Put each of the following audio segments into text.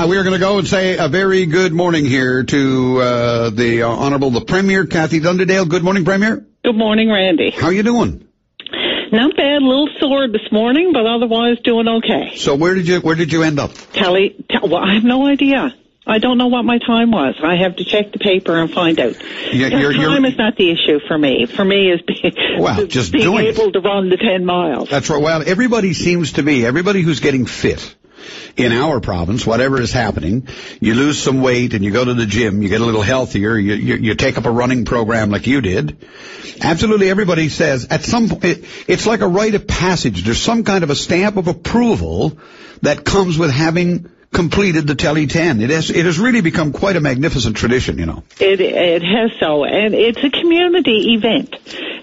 We are going to go and say a very good morning here to the Honourable the Premier, Kathy Dunderdale. Good morning, Premier. Good morning, Randy. How are you doing? Not bad. A little sore this morning, but otherwise doing okay. So where did you end up? Well, I have no idea. I don't know what my time was. I have to check the paper and find out. Time is not the issue for me. For me is being able to run the 10 miles. That's right. Well, everybody who's getting fit in our province, whatever is happening, you lose some weight and you go to the gym, you get a little healthier, you take up a running program like you did. Absolutely everybody says at some point, it's like a rite of passage. There's some kind of a stamp of approval that comes with having completed the Telly 10. It has really become quite a magnificent tradition, you know. It has so, and it's a community event.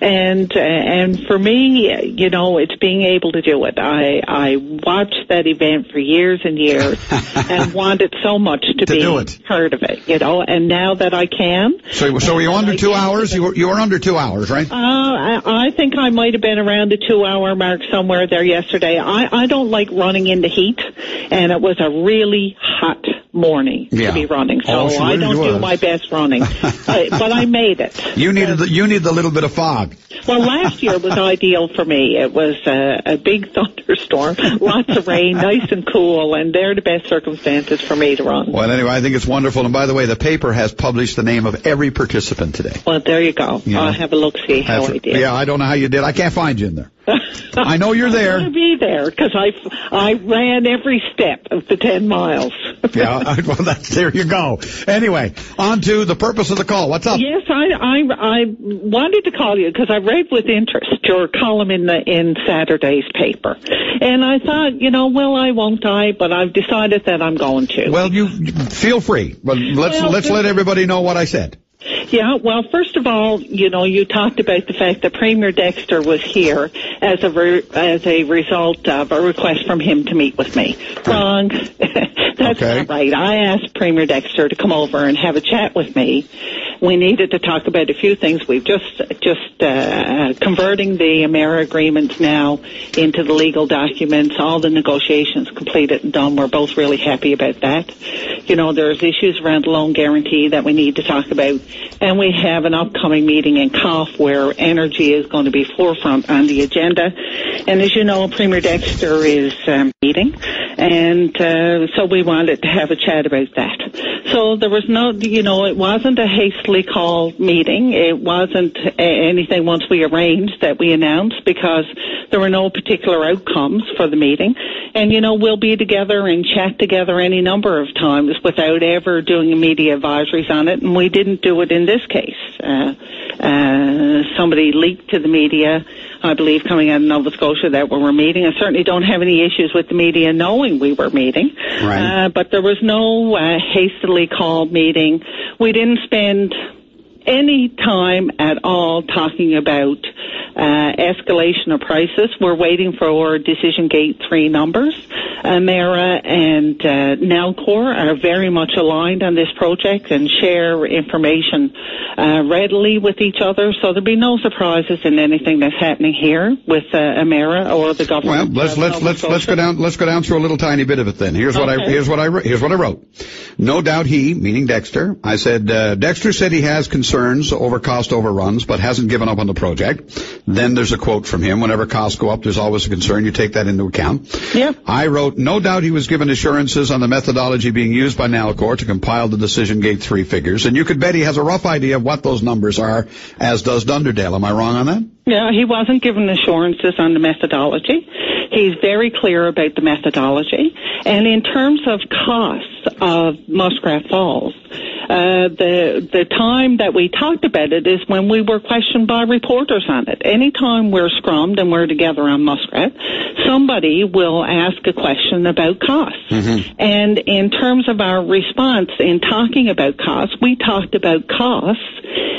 And for me, you know, it's being able to do it. I watched that event for years and years and wanted so much to be part of it, you know, and now that I can. So were you under 2 hours? You were under 2 hours, right? I think I might have been around the 2 hour mark somewhere there yesterday. I don't like running in the heat, and it was a really hot morning to be running, so I don't do my best running, but I made it. You need the little bit of fog. Well, last year was ideal for me. It was a big thunderstorm, lots of rain, nice and cool, and they're the best circumstances for me to run. Well, anyway, I think it's wonderful. And by the way, the paper has published the name of every participant today. Well, there you go. I'll have a look, see how I did. Yeah, I don't know how you did. I can't find you in there. I know you're there. I'm going to be there because I ran every step of the 10 miles. Yeah, well, there you go. Anyway, on to the purpose of the call. What's up? Yes, I wanted to call you because I read with interest your column in Saturday's paper. And I thought, you know, well, I won't die, but I've decided that I'm going to. Well, you feel free. But let's let everybody know what I said. Yeah, well, first of all, you know, you talked about the fact that Premier Dexter was here as a result of a request from him to meet with me. Wrong. That's not right. I asked Premier Dexter to come over and have a chat with me. We needed to talk about a few things. We've just converting the Amera agreements now into the legal documents. All the negotiations completed and done. We're both really happy about that. You know, there's issues around the loan guarantee that we need to talk about. And we have an upcoming meeting in COF where energy is going to be forefront on the agenda. And as you know, Premier Dexter is meeting. And so we wanted to have a chat about that. So there was no, you know, it wasn't a hastily called meeting. It wasn't anything once we arranged that we announced because there were no particular outcomes for the meeting. And, you know, we'll be together and chat together any number of times without ever doing media advisories on it. And we didn't do it in this case. Somebody leaked to the media, I believe, coming out of Nova Scotia that we were meeting. I certainly don't have any issues with the media knowing we were meeting. Right. But there was no hastily called meeting. We didn't spend any time at all talking about escalation of prices. We're waiting for Decision Gate 3 numbers. Amera and Nalcor are very much aligned on this project and share information readily with each other, so there'll be no surprises in anything that's happening here with Amera or the government. Well, let's go down through a little tiny bit of it then. Here's what I wrote. No doubt he, meaning Dexter, I said Dexter said he has concerns over cost overruns but hasn't given up on the project. Then there's a quote from him, whenever costs go up, there's always a concern. You take that into account. Yeah. I wrote, no doubt he was given assurances on the methodology being used by Nalcor to compile the Decision Gate 3 figures, and you could bet he has a rough idea of what those numbers are, as does Dunderdale. Am I wrong on that? Yeah, he wasn't given assurances on the methodology. He's very clear about the methodology. And in terms of costs of Muskrat Falls, the time that we talked about it is when we were questioned by reporters on it. Anytime we're scrummed and we're together on Muskrat, somebody will ask a question about costs. Mm-hmm. And in terms of our response in talking about costs, we talked about costs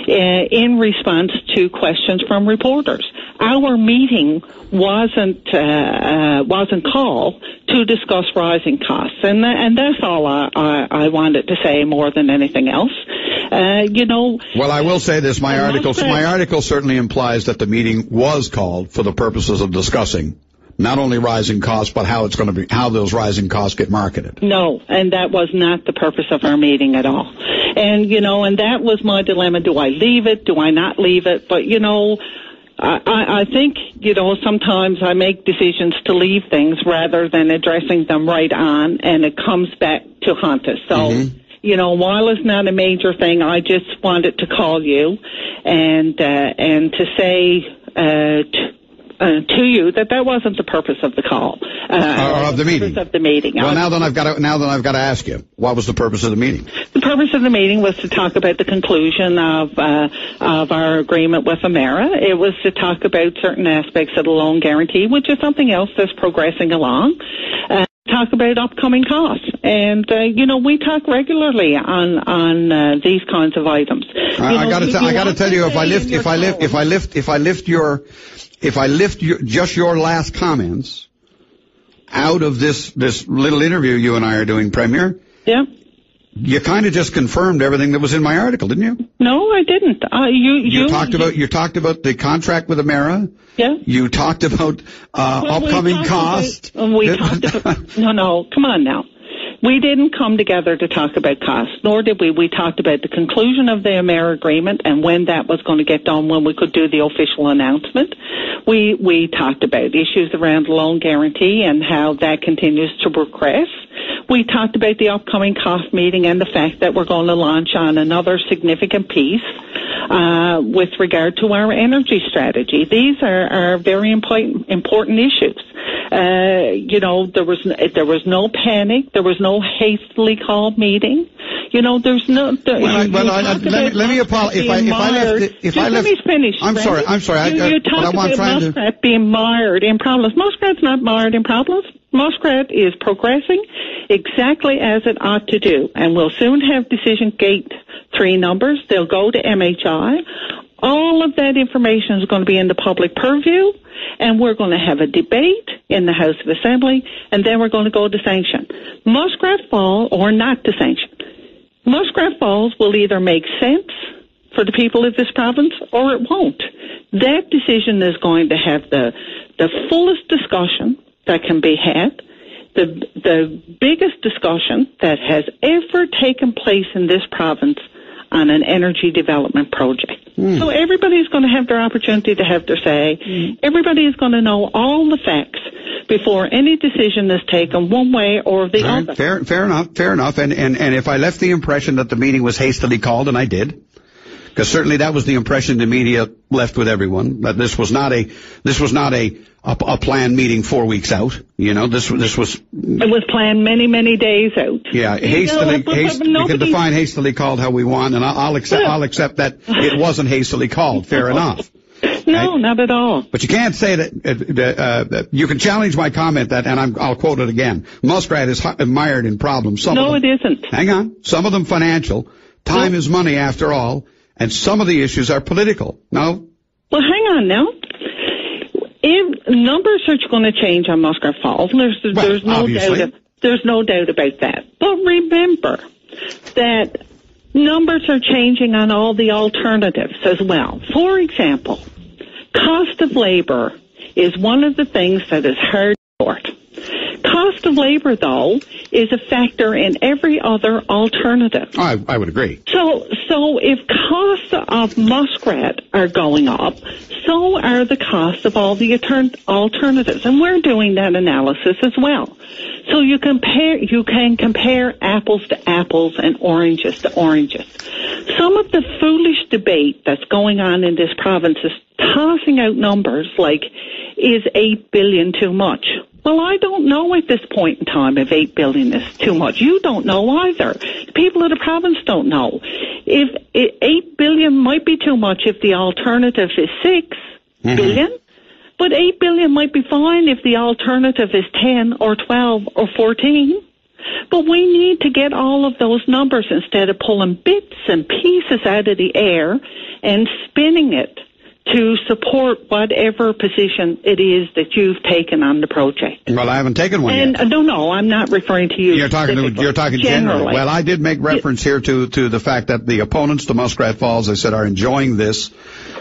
in response to questions from reporters. Our meeting wasn't called to discuss rising costs, and that's all I wanted to say more than anything else. You know. Well, I will say this: my article certainly implies that the meeting was called for the purposes of discussing Not only rising costs, but how those rising costs get marketed. No, and that was not the purpose of our meeting at all. And, and that was my dilemma. Do I leave it? Do I not leave it? But, I think, sometimes I make decisions to leave things rather than addressing them right on, and it comes back to haunt us. So, while it's not a major thing, I just wanted to call you and to say to you that wasn't the purpose of the call. Or of the meeting. Of the meeting. Well, now then I've got to ask you, what was the purpose of the meeting? The purpose of the meeting was to talk about the conclusion of our agreement with Emera. It was to talk about certain aspects of the loan guarantee, which is something else that's progressing along. Talk about upcoming costs, and we talk regularly on these kinds of items. I got to tell you, if I lift just your last comments out of this little interview you and I are doing, Premier. Yeah. You kind of just confirmed everything that was in my article, didn't you? No, I didn't. You talked about the contract with Emera. Yeah. You talked about upcoming costs. We talked about no, come on now. We didn't come together to talk about costs, nor did we. We talked about the conclusion of the Emera agreement and when that was going to get done, when we could do the official announcement. We talked about issues around loan guarantee and how that continues to progress. We talked about the upcoming cost meeting and the fact that we're going to launch on another significant piece with regard to our energy strategy. These are very important issues. There was no panic. There was no hastily called meeting. There's no. Let me apologize. Let me finish. I'm sorry. You talked about Muskrat being mired in problems. Muskrat's not mired in problems. Muskrat is progressing exactly as it ought to do, and we'll soon have decision gate 3 numbers. They'll go to MHI. All of that information is going to be in the public purview, and we're going to have a debate in the House of Assembly, and then we're going to go to sanction. Muskrat Falls, or not to sanction. Muskrat Falls will either make sense for the people of this province, or it won't. That decision is going to have the fullest discussion that can be had, the biggest discussion that has ever taken place in this province on an energy development project. So everybody's going to have their opportunity to have their say. Everybody is going to know all the facts before any decision is taken one way or the other. Fair enough. And if I left the impression that the meeting was hastily called, and I did, because certainly that was the impression the media left with everyone, that this was not a planned meeting 4 weeks out. This was. It was planned many days out. Yeah, hastily. We can define hastily called how we want, and I'll accept that it wasn't hastily called. Fair enough. No, not at all. But you can't say that. You can challenge my comment that, and I'll quote it again. Muskrat is mired in problems. No, it isn't. Hang on. Some of them financial. Time is money, after all. And some of the issues are political. No? Well, hang on now. If numbers are going to change on Muskrat Falls, there's no doubt about that. But remember that numbers are changing on all the alternatives as well. For example, cost of labor is one of the things that is hard to sort. Cost of labor, though, is a factor in every other alternative. I would agree. So if costs of Muskrat are going up, so are the costs of all the alternatives. And we're doing that analysis as well. So you can compare apples to apples and oranges to oranges. Some of the foolish debate that's going on in this province is tossing out numbers like, is 8 billion too much? Well, I don't know at this point in time if 8 billion is too much. You don't know either. The people of the province don't know. If 8 billion might be too much if the alternative is 6 billion, but 8 billion might be fine if the alternative is 10 or 12 or 14. But we need to get all of those numbers instead of pulling bits and pieces out of the air and spinning it to support whatever position it is that you've taken on the project. Well, I haven't taken one yet. No, I'm not referring to you. You're talking generally. Well, I did make reference here to the fact that the opponents to Muskrat Falls, I said, are enjoying this.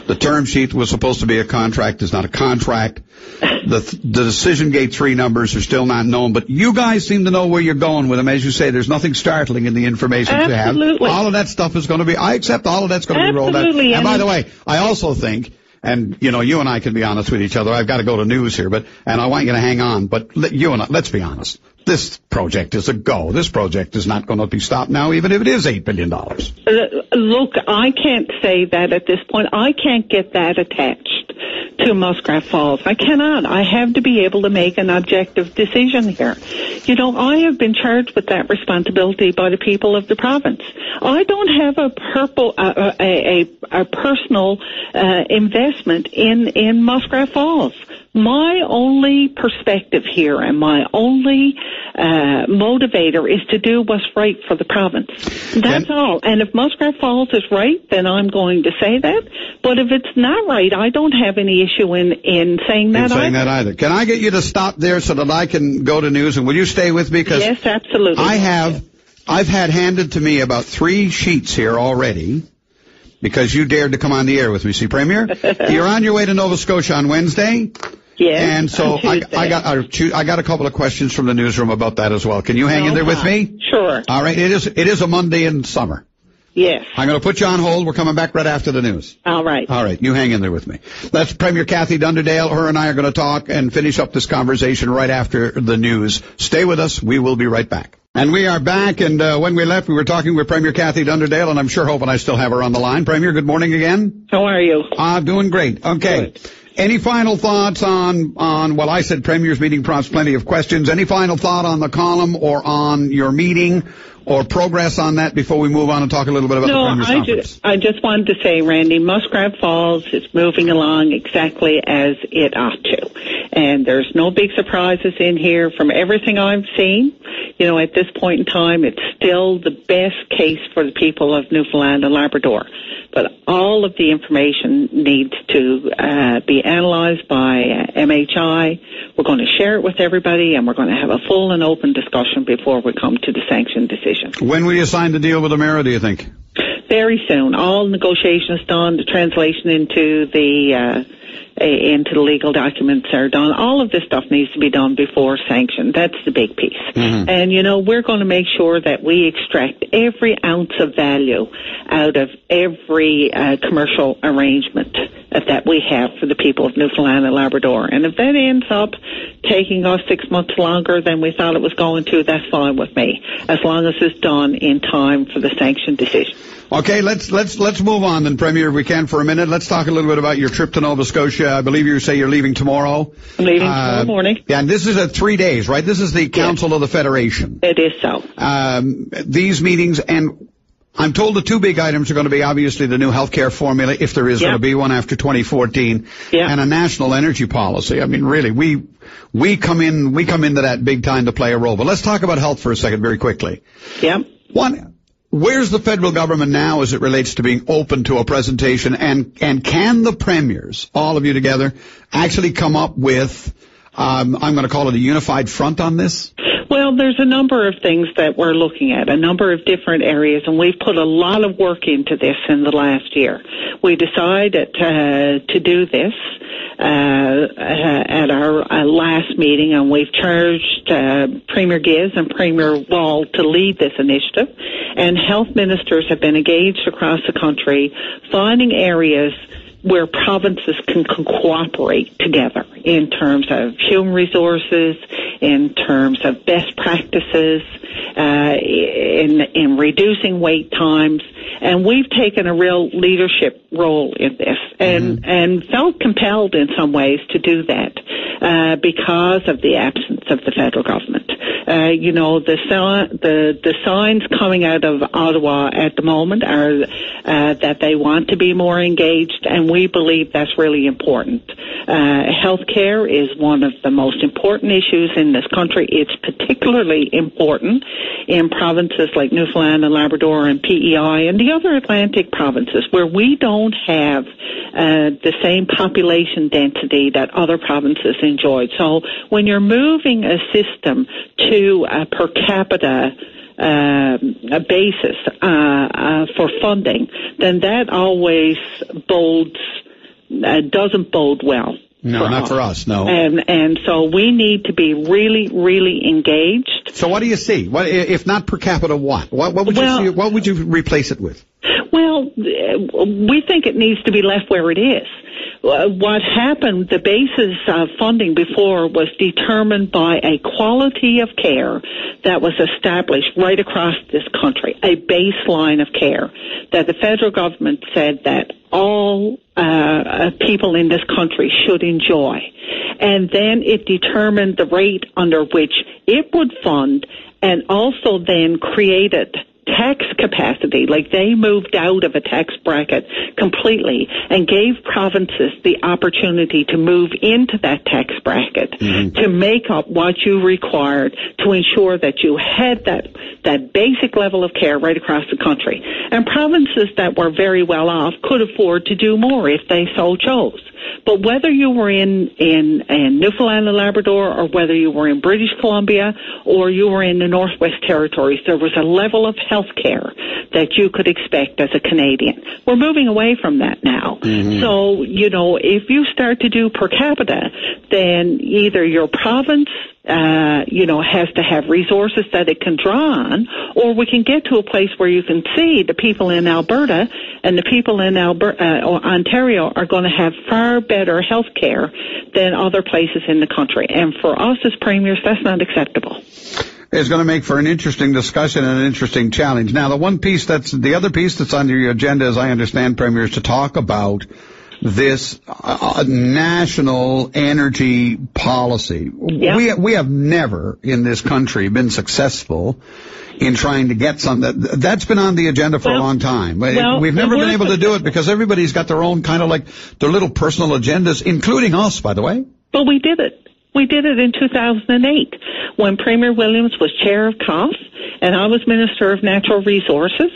The term sheet was supposed to be a contract. It's not a contract. The Decision Gate 3 numbers are still not known, but you guys seem to know where you're going with them. As you say, there's nothing startling in the information you have. All of that stuff is going to be, I accept all of that's going to be rolled out. And by the way, I also think, and you know, you and I can be honest with each other. I've got to go to news here, and I want you to hang on, but let's be honest. This project is a go. This project is not going to be stopped now, even if it is $8 billion. Look, I can't say that at this point. I can't get that attached to Muskrat Falls. I cannot. I have to be able to make an objective decision here. You know, I have been charged with that responsibility by the people of the province. I don't have a personal investment in Muskrat Falls. My only perspective here and my only motivator is to do what's right for the province. That's all. And if Muskrat Falls is right, then I'm going to say that. But if it's not right, I don't have any issue in saying that either. Can I get you to stop there so that I can go to news? And will you stay with me? Yes, absolutely. I've had handed to me about 3 sheets here already because you dared to come on the air with me. See, Premier, you're on your way to Nova Scotia on Wednesday. Yes, and so I got a couple of questions from the newsroom about that as well. Can you hang in there with me? Sure. All right. It is a Monday in summer. Yes. I'm going to put you on hold. We're coming back right after the news. All right. All right. You hang in there with me. That's Premier Cathy Dunderdale. Her and I are going to talk and finish up this conversation right after the news. Stay with us. We will be right back. And we are back, and when we left, we were talking with Premier Cathy Dunderdale, and I'm sure hoping I still have her on the line. Premier, good morning again. How are you? Doing great. Okay. Good. Any final thoughts on, well, I said Premier's meeting prompts plenty of questions. Any final thought on the column or on your meeting or progress on that before we move on and talk a little bit about the Premier's conference? I just wanted to say, Randy, Muskrat Falls is moving along exactly as it ought to. And there's no big surprises in here from everything I've seen. You know, at this point in time, it's still the best case for the people of Newfoundland and Labrador. But all of the information needs to be analyzed by MHI. We're going to share it with everybody, and we're going to have a full and open discussion before we come to the sanction decision. When will you sign the deal with Emera, do you think? Very soon. All negotiations done, the translation into the legal documents are done. All of this stuff needs to be done before sanction. That's the big piece. Mm-hmm. And, you know, we're going to make sure that we extract every ounce of value out of every commercial arrangement that we have for the people of Newfoundland and Labrador. And if that ends up taking us 6 months longer than we thought it was going to, that's fine with me, as long as it's done in time for the sanction decision. Okay, let's move on then, Premier, if we can, for a minute. Let's talk a little bit about your trip to Nova Scotia. I believe you say you're leaving tomorrow. I'm leaving tomorrow morning. Yeah, and this is 3 days, right? This is the Council of the Federation. It is so. These meetings, and I'm told the 2 big items are going to be obviously the new healthcare formula, if there is going to be one after 2014, and a national energy policy. I mean, really, we come into that big time to play a role. But let's talk about health for a second, very quickly. Yeah. Where's the federal government now as it relates to being open to a presentation, and can the premiers, all of you together, actually come up with, I'm going to call it a unified front on this? Well, there's a number of things that we're looking at, a number of different areas, and we've put a lot of work into this in the last year. We decided to do this at our last meeting, and we've charged Premier Giz and Premier Wall to lead this initiative, and health ministers have been engaged across the country finding areas where provinces can cooperate together in terms of human resources, in terms of best practices, in reducing wait times. And we've taken a real leadership role in this and felt compelled in some ways to do that because of the absence of the federal government. You know, the signs coming out of Ottawa at the moment are that they want to be more engaged, and we believe that's really important. Healthcare is one of the most important issues in this country. It's particularly important in provinces like Newfoundland and Labrador and PEI and the other Atlantic provinces where we don't have the same population density that other provinces enjoy. So when you're moving a system to a per capita a basis for funding, then that always doesn't bode well No, not for us, no. And so we need to be really, really engaged. So what do you see? What, if not per capita, what? What would you see? What would you replace it with? Well, we think it needs to be left where it is. What happened, the basis of funding before was determined by a quality of care that was established right across this country, a baseline of care that the federal government said that all people in this country should enjoy. And then it determined the rate under which it would fund, and also then created tax capacity, like they moved out of a tax bracket completely and gave provinces the opportunity to move into that tax bracket to make up what you required to ensure that you had that basic level of care right across the country. And provinces that were very well off could afford to do more if they so chose. But whether you were in Newfoundland and Labrador, or whether you were in British Columbia, or you were in the Northwest Territories, there was a level of health care that you could expect as a Canadian. We're moving away from that now. So, if you start to do per capita, then either your province has to have resources that it can draw on, or we can get to a place where you can see the people in Alberta and the people in Ontario are going to have far better health care than other places in the country. And for us as premiers, that's not acceptable. It's going to make for an interesting discussion and an interesting challenge. Now, the other piece that's on your agenda, as I understand, Premier, is to talk about this national energy policy. Yeah. We have never in this country been successful in trying to get that's been on the agenda for a long time. We've never been able to do it because everybody's got their own kind of like their little personal agendas, including us, by the way. Well, we did it. We did it in 2008 when Premier Williams was chair of COF and I was Minister of Natural Resources.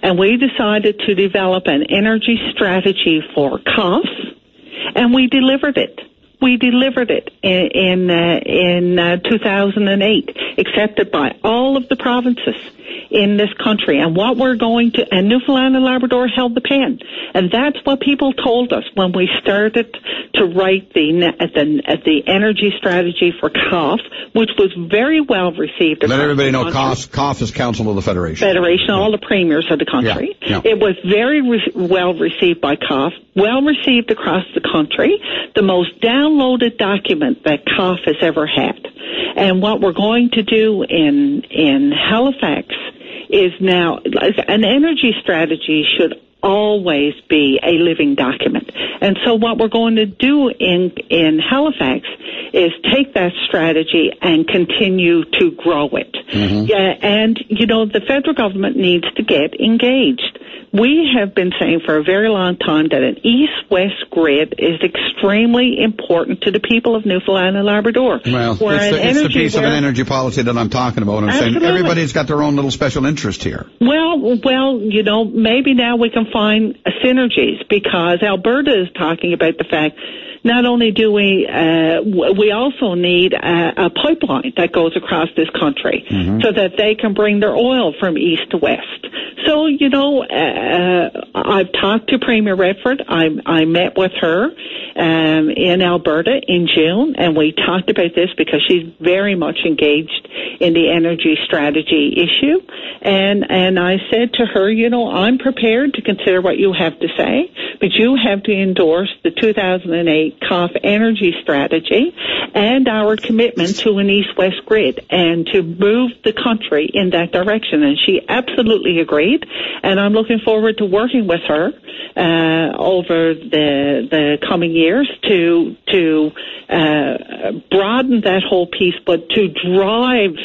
And we decided to develop an energy strategy for COF, and we delivered it. We delivered it in 2008, accepted by all of the provinces in this country. And what we're going to, and Newfoundland and Labrador held the pen. And that's what people told us when we started to write the energy strategy for COF, which was very well received. Let everybody know COF is Council of the Federation. All the premiers of the country. Yeah. It was very well received by COF, well received across the country, the most downloaded document that COF has ever had. And what we're going to do in Halifax is now, an energy strategy should always be a living document. And so what we're going to do in Halifax is take that strategy and continue to grow it. Yeah, and, the federal government needs to get engaged. We have been saying for a very long time that an east-west grid is extremely important to the people of Newfoundland and Labrador. Well, it's the piece of an energy policy that I'm talking about. I'm saying everybody's got their own little special interest here. Well, maybe now we can find synergies, because Alberta is talking about the fact not only do we also need a pipeline that goes across this country so that they can bring their oil from east to west. So, I've talked to Premier Redford. I met with her in Alberta in June, and we talked about this because she's very much engaged in the energy strategy issue. And I said to her, I'm prepared to consider what you have to say, but you have to endorse the 2008 COF energy strategy and our commitment to an east-west grid and to move the country in that direction. And she absolutely agreed, and I'm looking forward to working with her over the coming years to broaden that whole piece, but to drive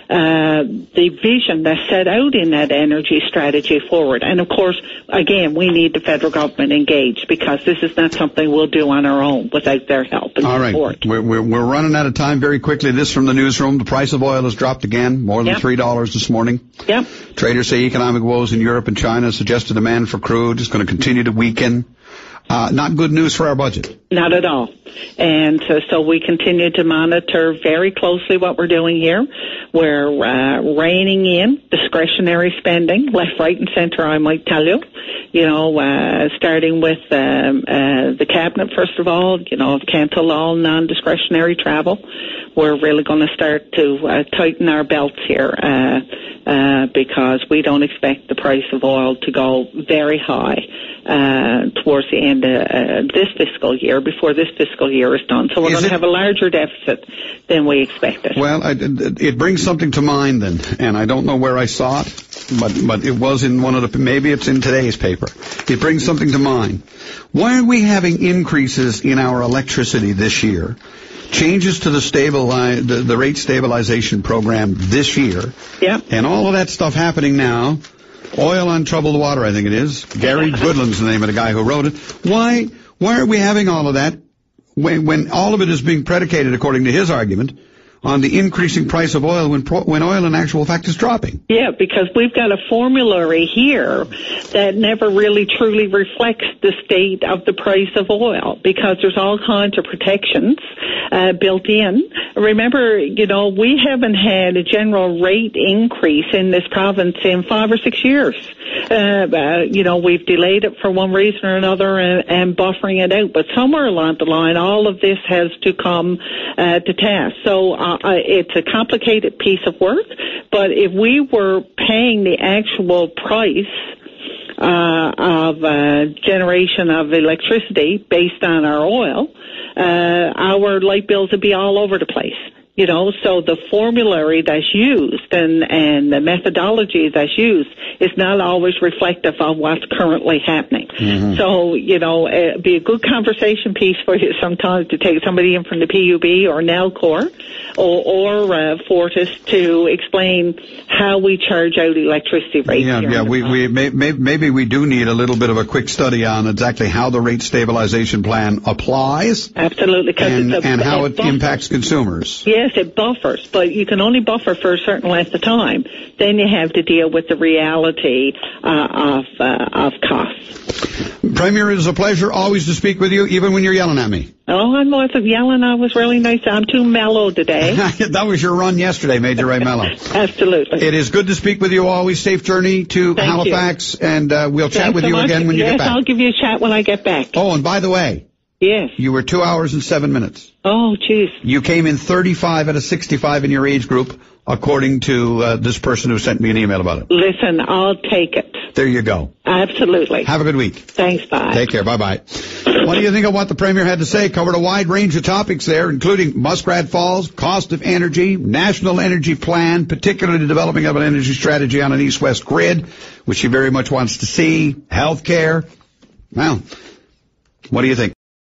the vision that's set out in that energy strategy forward. And of course, again, we need the federal government engaged, because this is not something we'll do on our own without their help and support. All right, we're running out of time. Very quickly, this from the newsroom: the price of oil has dropped again, more than $3 this morning. Yep. Traders say economic woes in Europe and China suggest a demand for crude is going to continue to weaken. Not good news for our budget. Not at all. And so we continue to monitor very closely what we're doing here. We're reining in discretionary spending, left, right, and center, I might tell you. Starting with the cabinet, first of all, cancel all non-discretionary travel. We're really going to start to tighten our belts here because we don't expect the price of oil to go very high towards the end of this fiscal year, before this fiscal year is done. So we're going to have a larger deficit than we expected. Well, it brings something to mind then, and I don't know where I saw it, but it was in one of maybe it's in today's paper. It brings something to mind. Why are we having increases in our electricity this year? Changes to the rate stabilization program this year. Yeah. And all of that stuff happening now. Oil on Troubled Water, I think it is. Gary Goodland's the name of the guy who wrote it. Why are we having all of that when all of it is being predicated, according to his argument, on the increasing price of oil when oil in actual fact is dropping? Yeah, because we've got a formulary here that never really truly reflects the state of the price of oil, because there's all kinds of protections built in. Remember, we haven't had a general rate increase in this province in 5 or 6 years. We've delayed it for one reason or another and buffering it out. But somewhere along the line, all of this has to come to task. So it's a complicated piece of work. But if we were paying the actual price of generation of electricity based on our oil, our light bills would be all over the place. So the formulary that's used and the methodology that's used is not always reflective of what's currently happening. Mm-hmm. So, it'd be a good conversation piece for you sometimes to take somebody in from the PUB or Nalcor or Fortis to explain how we charge out electricity rates. Maybe we do need a little bit of a quick study on exactly how the rate stabilization plan applies. Absolutely. And how it impacts consumers. Yes, it buffers, but you can only buffer for a certain length of time. Then you have to deal with the reality of costs. Premier, it is a pleasure always to speak with you, even when you're yelling at me. Oh, I wasn't yelling. I was really nice. I'm too mellow today. That was your run yesterday, Major Ray Mello. Absolutely. It is good to speak with you. Always safe journey to Halifax, and we'll chat with you again when you get back. Yes, I'll give you a chat when I get back. Oh, and by the way. Yes. You were 2 hours and 7 minutes. Oh, jeez. You came in 35 out of 65 in your age group, according to this person who sent me an email about it. Listen, I'll take it. There you go. Absolutely. Have a good week. Thanks, bye. Take care, bye-bye. What do you think of what the Premier had to say? Covered a wide range of topics there, including Muskrat Falls, cost of energy, national energy plan, particularly developing of an energy strategy on an east-west grid, which he very much wants to see, health care. Well, what do you think?